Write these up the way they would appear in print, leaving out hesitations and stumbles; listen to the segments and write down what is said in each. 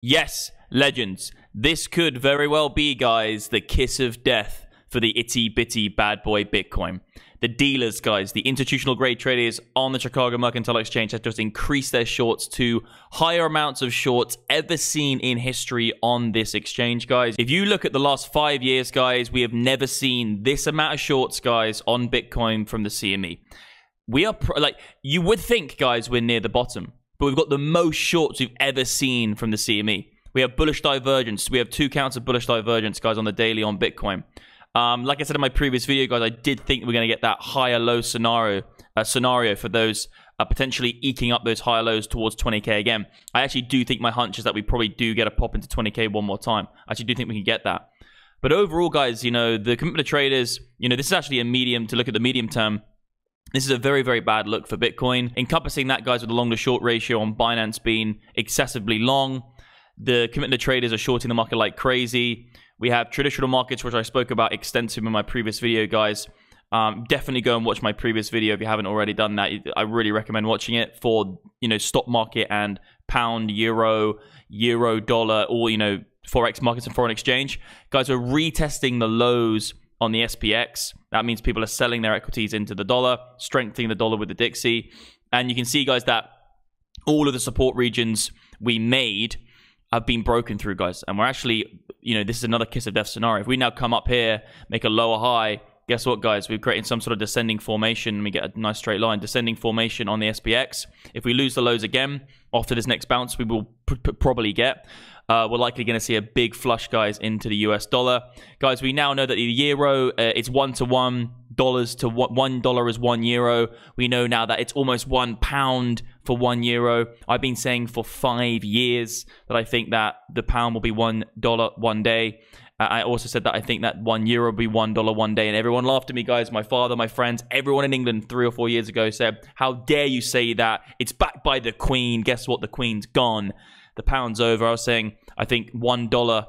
Yes, legends. This could very well be, guys, the kiss of death for the itty-bitty bad boy Bitcoin. The dealers, guys, the institutional grade traders on the Chicago Mercantile Exchange have just increased their shorts to higher amounts of shorts ever seen in history on this exchange, guys. If you look at the last 5 years, guys, we have never seen this amount of shorts, guys, on Bitcoin from the CME. We are, you would think, guys, we're near the bottom. But we've got the most shorts we've ever seen from the CME. We have bullish divergence. We have 2 counts of bullish divergence, guys, on the daily on Bitcoin. Like I said in my previous video, guys, I did think we're going to get that higher low scenario for those potentially eking up those higher lows towards 20K again. I actually do think my hunch is that we probably do get a pop into 20K one more time. I actually do think we can get that. But overall, guys, you know, the commitment of traders, you know, this is actually a medium to look at the medium term. This is a very, very bad look for Bitcoin. Encompassing that, guys, with the long to short ratio on Binance being excessively long. The commitment traders are shorting the market like crazy. We have traditional markets, which I spoke about extensively in my previous video, guys. Definitely go and watch my previous video if you haven't already done that. I really recommend watching it for, you know, stock market and pound, euro, dollar, or, you know, forex markets and foreign exchange. Guys, we're retesting the lows on the SPX. That means people are selling their equities into the dollar, strengthening the dollar with the Dixie. And you can see, guys, that all of the support regions we made have been broken through, guys. And we're actually, you know, this is another kiss of death scenario. If we now come up here, make a lower high, guess what, guys? We've created some sort of descending formation, and we get a nice straight line. Descending formation on the SPX. If we lose the lows again after this next bounce, we will probably get. We're likely going to see a big flush, guys, into the US dollar. Guys, we now know that the euro, it's 1-to-1. $1 to $1 is 1 euro. We know now that it's almost £1 for 1 euro. I've been saying for 5 years that I think that the pound will be $1 one day. I also said that I think that 1 euro will be $1 one day, and everyone laughed at me, guys. My father, my friends, everyone in England 3 or 4 years ago said, how dare you say that? It's backed by the Queen. Guess what? The Queen's gone. The pound's over. I was saying, I think $1,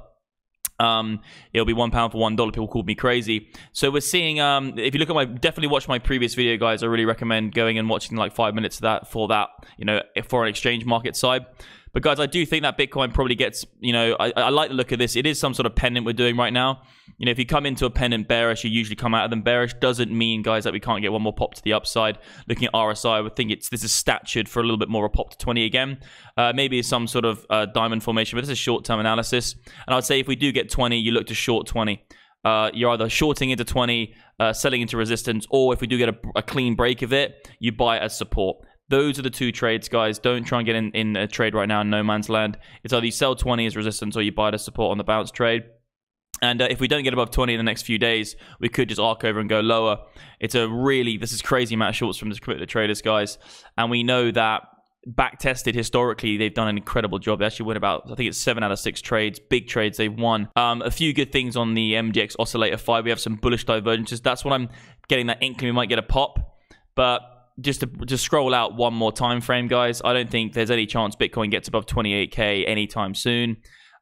it'll be £1 for $1. People called me crazy. So we're seeing, if you look at definitely watch my previous video, guys. I really recommend going and watching like 5 minutes of that for that, you know, foreign exchange market side. But guys, I do think that Bitcoin probably gets, you know, I like the look of this. It is some sort of pennant we're doing right now. You know, if you come into a pennant bearish, you usually come out of them bearish. Doesn't mean, guys, that we can't get one more pop to the upside. Looking at RSI, I would think this is statured for a little bit more of a pop to 20 again. Maybe some sort of diamond formation, but this is short-term analysis. And I would say if we do get 20, you look to short 20. You're either shorting into 20, selling into resistance, or if we do get a clean break of it, you buy it as support. Those are the 2 trades, guys. Don't try and get in a trade right now in no man's land. It's either you sell 20 as resistance or you buy it as support on the bounce trade. And if we don't get above 20 in the next few days, we could just arc over and go lower. It's this is crazy amount of shorts from the committed traders, guys. And we know that back-tested historically, they've done an incredible job. They actually win about, I think it's 7 out of 6 trades, big trades they've won. A few good things on the MDX Oscillator 5. We have some bullish divergences. That's what I'm getting that inkling we might get a pop. But just to scroll out one more time frame, guys, I don't think there's any chance Bitcoin gets above 28K anytime soon.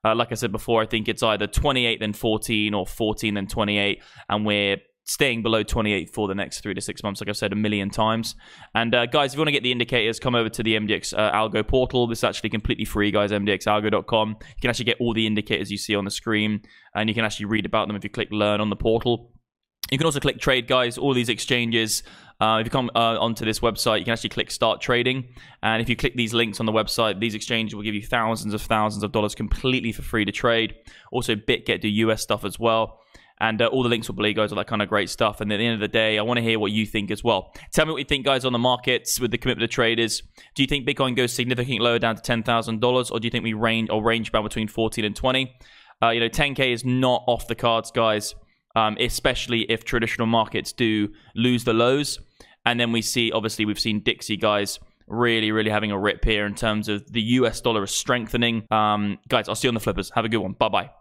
Like I said before, I think it's either 28 then 14 or 14 then 28, and we're staying below 28 for the next 3 to 6 months, like I've said a million times. And guys, if you want to get the indicators, come over to the MDX Algo portal. This is actually completely free, guys, mdxalgo.com. You can actually get all the indicators you see on the screen, and you can actually read about them if you click Learn on the portal. You can also click Trade, guys, all these exchanges. If you come onto this website, you can actually click Start Trading. And if you click these links on the website, these exchanges will give you thousands of dollars completely for free to trade. Also, BitGet do US stuff as well. And all the links will below, guys, all that kind of great stuff. And at the end of the day, I want to hear what you think as well. Tell me what you think, guys, on the markets with the commitment of traders. Do you think Bitcoin goes significantly lower down to $10,000? Or do you think we range bound between 14 and 20? You know, 10K is not off the cards, guys. Especially if traditional markets do lose the lows. And then we see, obviously, we've seen Dixie, guys, really having a rip here in terms of the US dollar is strengthening. Guys, I'll see you on the flippers. Have a good one. Bye-bye.